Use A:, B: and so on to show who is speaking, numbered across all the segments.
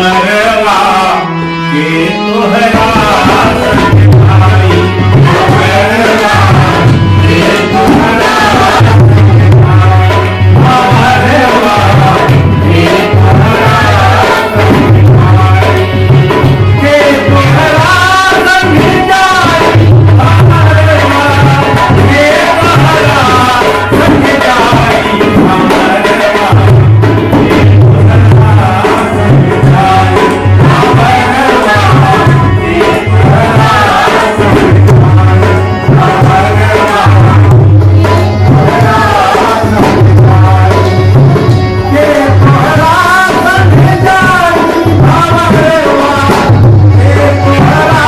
A: भंवरवा के तोहरा संग भाई, भंवरवा के तोहरा संग भाई, भंवरवा के तोहरा संग भाई, के तोहरा संग जाई, भंवरवा के तोहरा संग जाई, भंवरवा के तोहरा संग जाई, भंवरवा के तोहरा संग जाई, भंवरवा के तोहरा संग जाई, भंवरवा के तोहरा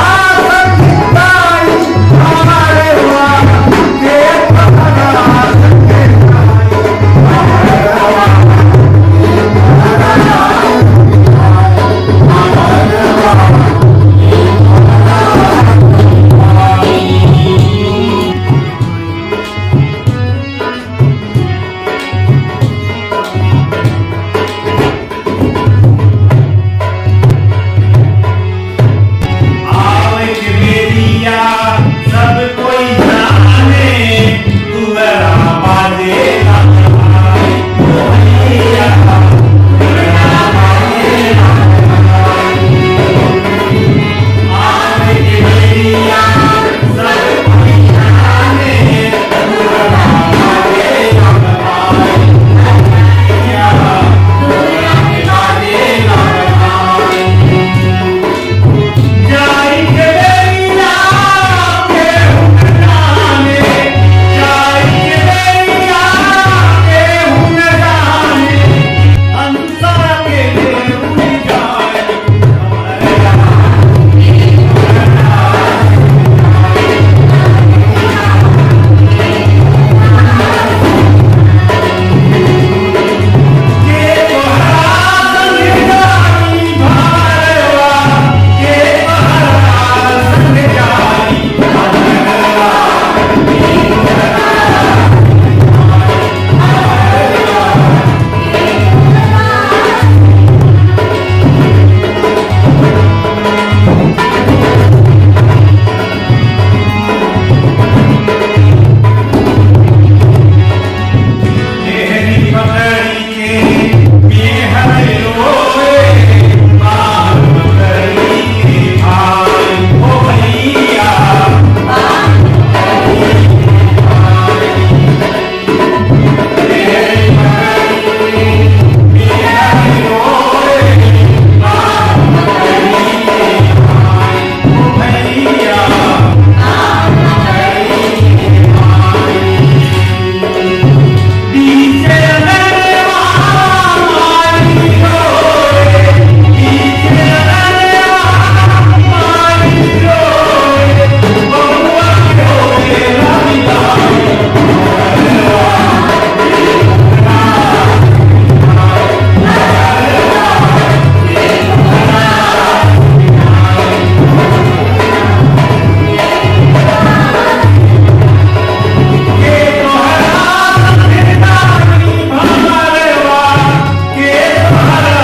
A: संग जाई, भंवरवा के तोहरा संग जाई, भंवरवा आवे के बेरिया सब कोई जाने, तुअरा बाजे ना भाई, ओ भैया तुअरा बाजे ना भाई। आवे के बेरिया सब कोई जाने, तुअरा बाजे ना भाई, भैया तुअरा बाजे ना भाई। जाई के बेरिया के हुन जाने, जाई के बेरिया के हुन जाने, हंसा के उड़ जाए, भंवरवा के तोहरा संग जाई, भंवरवा के तोहरा संग जाई, भंवरवा तेरी पकड़ी के मेहर रोए, बाल पकड़ी के भाई, ओ भैया तेरी पकड़ी के मेहर रोए, बाल पकड़ी के भाई, ओ भैया पीछे अनरवा मारी रोए, पीछे अनरवा मारी रोए, बहुआ रोए रविदाई, भंवरवा के तोहरा के तोहरा संग जाई, भंवरवा के तोहरा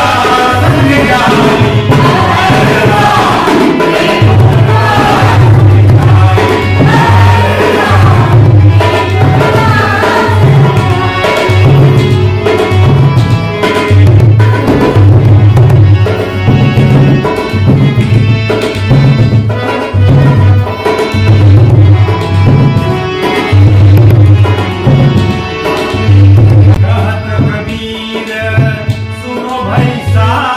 A: संग जाई, भंवरवा के तोहरा कहत कबीर सुनो भाई साहब,